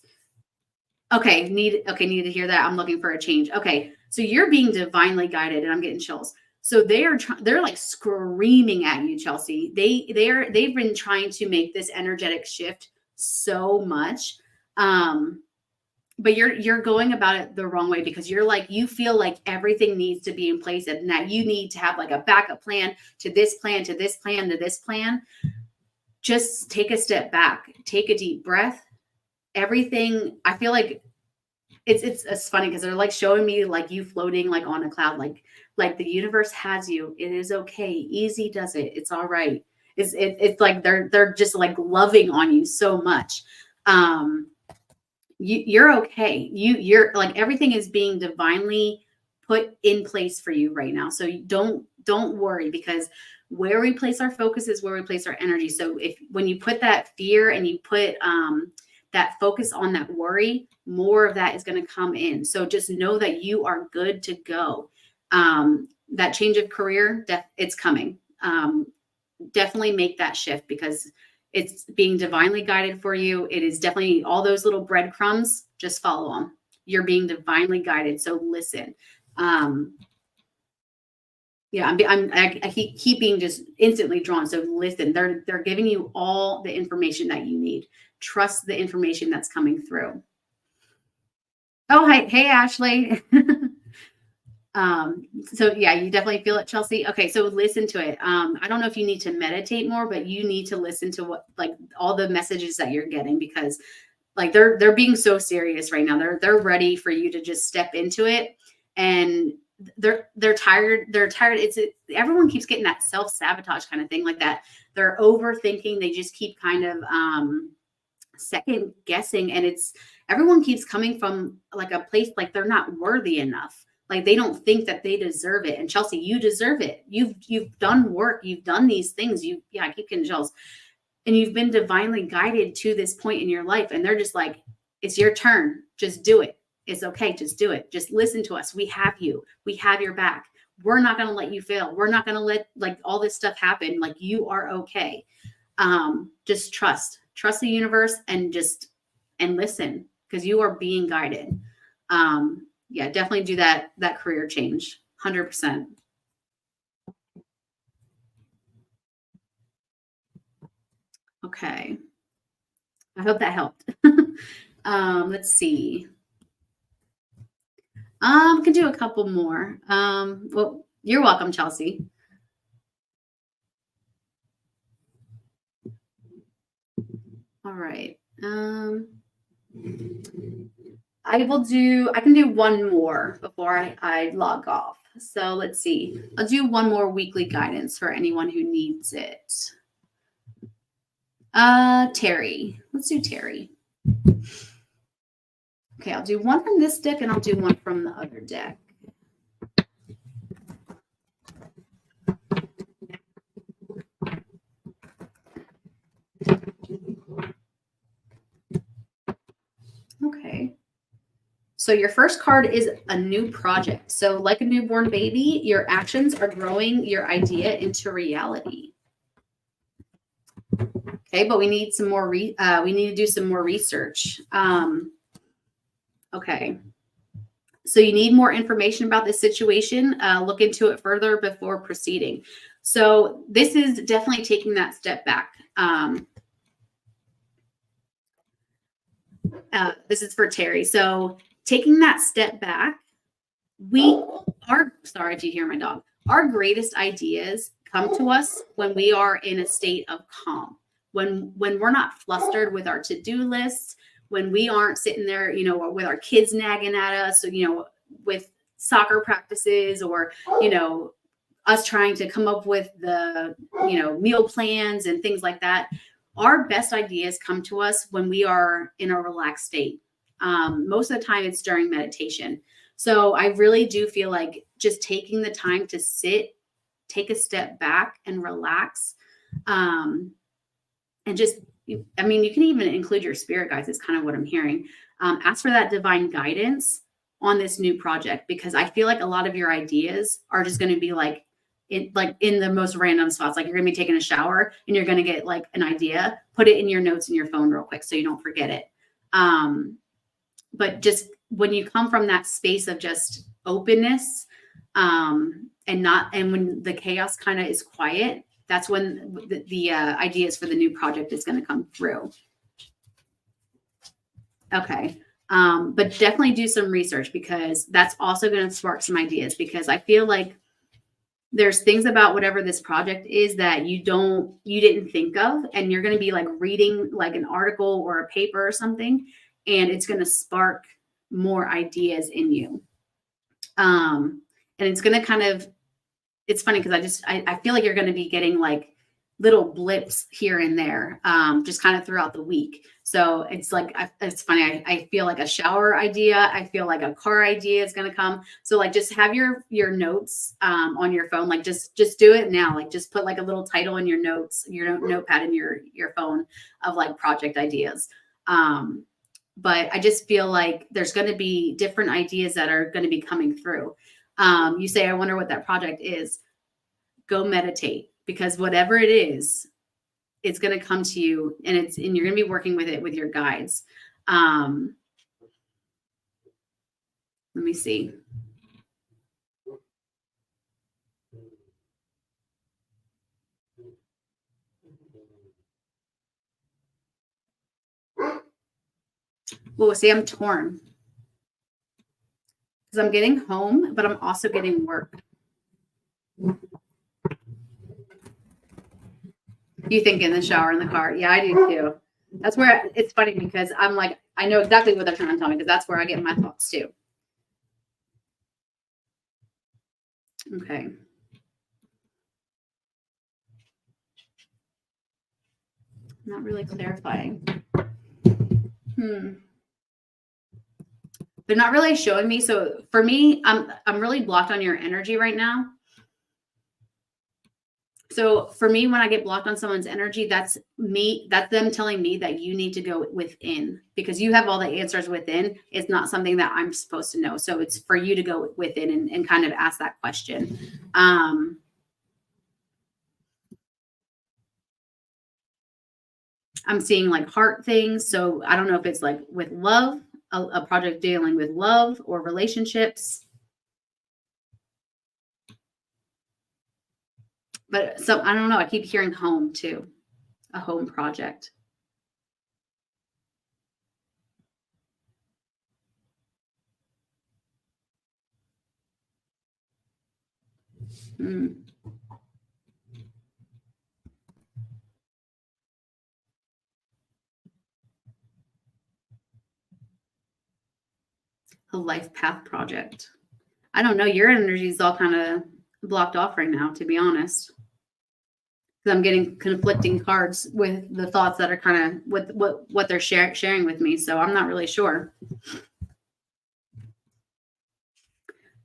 Okay. Need to hear that. I'm looking for a change. Okay. So you're being divinely guided and I'm getting chills. So they're like screaming at you, Chelsea. They've been trying to make this energetic shift so much. But you're going about it the wrong way because you feel like everything needs to be in place and that you need to have like a backup plan to this plan, to this plan, to this plan. Just take a step back, take a deep breath. Everything, I feel like it's funny because they're like showing me like you floating like on a cloud, like the universe has you. It is okay. Easy does it. It's all right. It's like they're just like loving on you so much. You're okay. You're like everything is being divinely put in place for you right now. So don't worry because where we place our focus is where we place our energy. So when you put that fear and you put that focus on that worry, more of that is going to come in. So just know that you are good to go. That change of career, it's coming. Definitely make that shift because it's being divinely guided for you. It is definitely all those little breadcrumbs. Just follow them. You're being divinely guided. So listen. Yeah, I keep being just instantly drawn. So listen, they're giving you all the information that you need. Trust the information that's coming through. Oh, hi. Hey, Ashley. So yeah, you definitely feel it, Chelsea. Okay. So listen to it. I don't know if you need to meditate more, but you need to listen to what, like all the messages that you're getting, because like they're being so serious right now. They're ready for you to just step into it, and they're tired. They're tired. Everyone keeps getting that self-sabotage kind of thing like that. They're overthinking. They just keep kind of, second guessing, and everyone keeps coming from like a place like they're not worthy enough, like they don't think that they deserve it. And Chelsea, you deserve it. You've done work, you've done these things, I keep getting chills, and you've been divinely guided to this point in your life, and they're just like, it's your turn, just do it. It's okay, just do it. Just listen to us. We have you, we have your back. We're not going to let you fail. We're not going to let like all this stuff happen. Like you are okay. Just trust the universe and listen, because you are being guided. Yeah, definitely do that career change. 100%. Okay. I hope that helped. Let's see. Can do a couple more. Well, you're welcome, Chelsea. All right. I can do one more before I log off. So let's see. I'll do one more weekly guidance for anyone who needs it. Terry. Let's do Terry. Okay, I'll do one from this deck and I'll do one from the other deck. Okay. So your first card is a new project. So like a newborn baby, your actions are growing your idea into reality. Okay, but we need some more. We need to do some more research. Okay. So you need more information about this situation. Look into it further before proceeding. So this is definitely taking that step back. This is for Terry. So taking that step back, sorry if you hear my dog. Our greatest ideas come to us when we are in a state of calm. When we're not flustered with our to-do lists, when we aren't sitting there, with our kids nagging at us, with soccer practices, or, us trying to come up with the, meal plans and things like that. Our best ideas come to us when we are in a relaxed state. Most of the time it's during meditation. So I really do feel like just taking the time to sit, take a step back and relax. And just, you can even include your spirit guides, is kind of what I'm hearing. Ask for that divine guidance on this new project, because I feel like a lot of your ideas are just going to be in the most random spots. Like you're going to be taking a shower and you're going to get like an idea, put it in your notes in your phone real quick so you don't forget it. But just when you come from that space of just openness, and when the chaos kind of is quiet, that's when the ideas for the new project is going to come through. Okay. But definitely do some research, because that's also going to spark some ideas, because I feel like there's things about whatever this project is that you didn't think of, and you're going to be like reading like an article or a paper or something, and it's going to spark more ideas in you. And it's going to it's funny because I feel like you're going to be getting like little blips here and there, just kind of throughout the week. So it's like, it's funny. I feel like a shower idea. I feel like a car idea is going to come. So like, just have your notes, on your phone. Like just do it now. Like just put like a little title in your notes, your notepad in your phone, of like project ideas. But I just feel like there's going to be different ideas that are going to be coming through. You say, I wonder what that project is. Go meditate, because whatever it is, it's going to come to you, and you're going to be working with it with your guides. Let me see. Well, see, I'm torn, because I'm getting home, but I'm also getting work. You think in the shower, in the car? Yeah, I do too. That's where it's funny, because I'm like, I know exactly what they're trying to tell me, because that's where I get my thoughts too. Okay. Not really clarifying. They're not really showing me. So for me, I'm really blocked on your energy right now. So for me, when I get blocked on someone's energy, that's them telling me that you need to go within, because you have all the answers within. It's not something that I'm supposed to know. So it's for you to go within and kind of ask that question. I'm seeing like heart things. So I don't know if it's like with love, a project dealing with love or relationships. But so I don't know. I keep hearing home too, a home project. A life path project. I don't know. Your energy is all kind of blocked off right now, to be honest. because I'm getting conflicting cards with the thoughts that are kind of with what they're sharing with me. So I'm not really sure.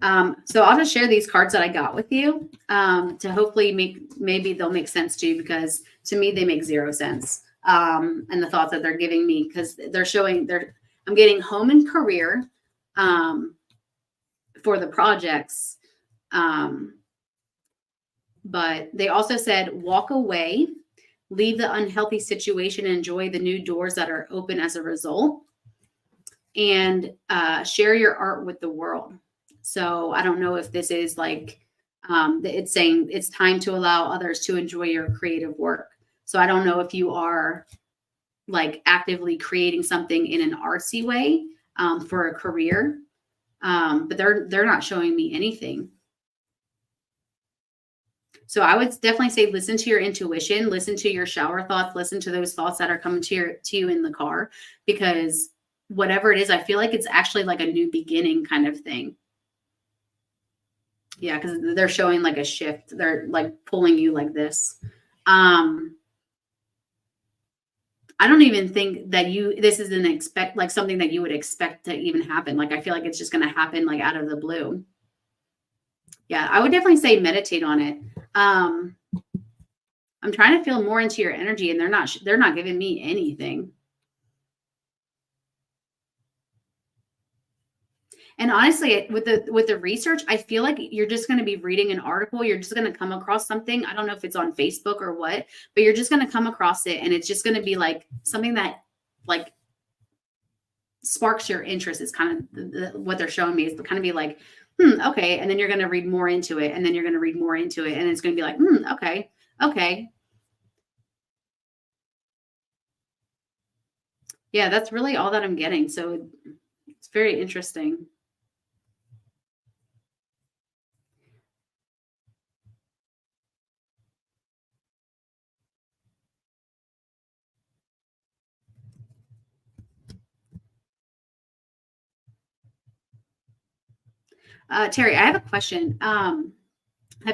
So I'll just share these cards that I got with you to hopefully maybe they'll make sense to you, because to me they make zero sense. And the thoughts that they're giving me, because they're showing I'm getting home and career for the projects. But they also said, walk away, leave the unhealthy situation, and enjoy the new doors that are open as a result, and share your art with the world. So I don't know if this is like, it's saying it's time to allow others to enjoy your creative work. So I don't know if you are like actively creating something in an artsy way for a career, but they're not showing me anything. So I would definitely say, listen to your intuition, listen to your shower thoughts, listen to those thoughts that are coming to you in the car, because whatever it is, I feel like it's actually like a new beginning kind of thing. Yeah, because they're showing like a shift. They're like pulling you like this. I don't even think that this is like something that you would expect to even happen. Like, I feel like it's just going to happen like out of the blue. Yeah, I would definitely say meditate on it. I'm trying to feel more into your energy, and they're not giving me anything. And honestly, with the research, I feel like you're just going to be reading an article. You're just going to come across something. I don't know if it's on Facebook or what, but you're just going to come across it, and it's just going to be like something that like sparks your interest. Is kind of what they're showing me, is to kind of be like, okay. And then you're going to read more into it, and then you're going to read more into it, and it's going to be like, okay. Yeah, that's really all that I'm getting. So it's very interesting. Terry, I have a question. Have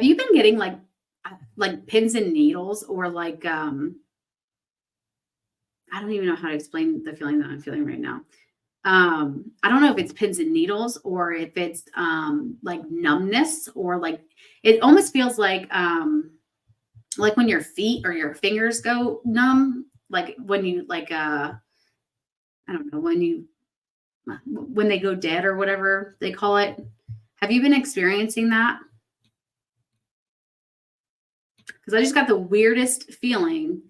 you been getting like pins and needles, or like I don't even know how to explain the feeling that I'm feeling right now. I don't know if it's pins and needles, or if it's like numbness, or like it almost feels like when your feet or your fingers go numb, like when you like I don't know, when they go dead or whatever they call it. Have you been experiencing that? Because I just got the weirdest feeling.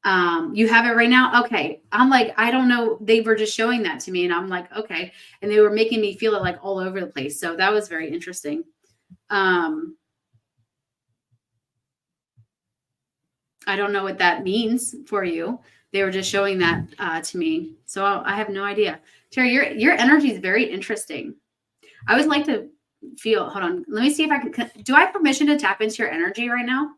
You have it right now? Okay. I'm like, I don't know. They were just showing that to me, and I'm like, okay. And they were making me feel it like all over the place. So that was very interesting. I don't know what that means for you. They were just showing that to me. So I have no idea. Terry, your energy is very interesting. I would like to feel, hold on. Let me see if I can, do I have permission to tap into your energy right now?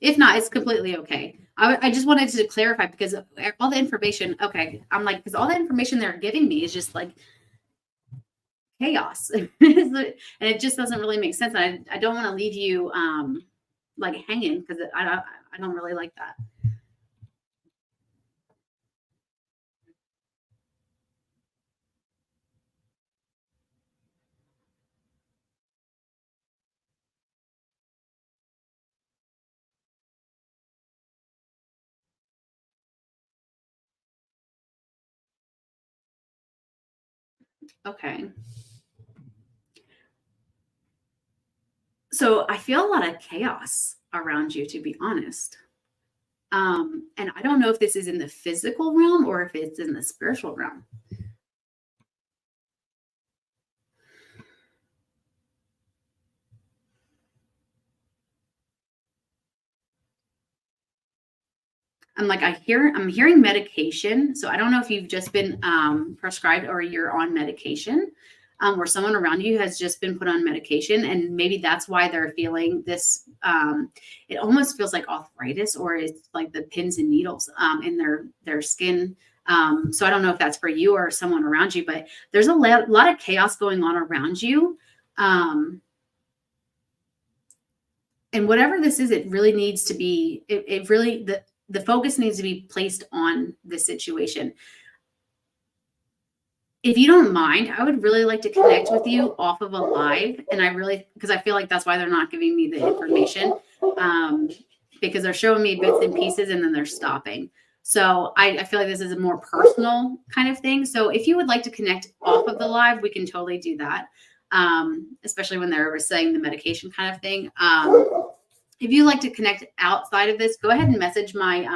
If not, it's completely okay. I just wanted to clarify, because all the information, okay, I'm like, because all the information they're giving me is just like chaos. And it just doesn't really make sense. I don't want to leave you like hanging, because I don't really like that. Okay. So I feel a lot of chaos around you, to be honest. And I don't know if this is in the physical realm or if it's in the spiritual realm. I'm hearing medication. So I don't know if you've just been prescribed, or you're on medication, or someone around you has just been put on medication, and maybe that's why they're feeling this. It almost feels like arthritis, or it's like the pins and needles in their skin. So I don't know if that's for you or someone around you, but there's a lot of chaos going on around you. And whatever this is, it really needs to be, the focus needs to be placed on this situation. If you don't mind, I would really like to connect with you off of a live. And because I feel like that's why they're not giving me the information, because they're showing me bits and pieces and then they're stopping. So I feel like this is a more personal kind of thing. So if you would like to connect off of the live, we can totally do that. Especially when they're saying the medication kind of thing. If you'd like to connect outside of this, go ahead and message my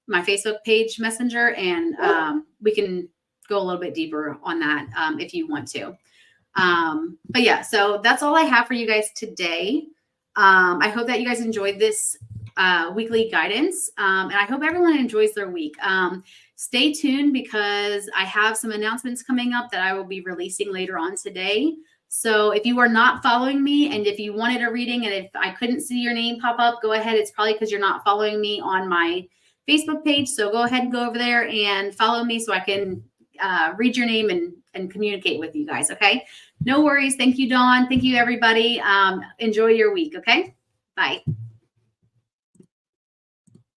Facebook page messenger, and we can go a little bit deeper on that if you want to. But yeah, so that's all I have for you guys today. I hope that you guys enjoyed this weekly guidance, and I hope everyone enjoys their week. Stay tuned because I have some announcements coming up that I will be releasing later on today. So if you are not following me and if you wanted a reading and if I couldn't see your name pop up, go ahead. It's probably because you're not following me on my Facebook page. So go ahead and go over there and follow me so I can read your name and communicate with you guys. Okay. No worries. Thank you, Dawn. Thank you, everybody. Enjoy your week. Okay. Bye.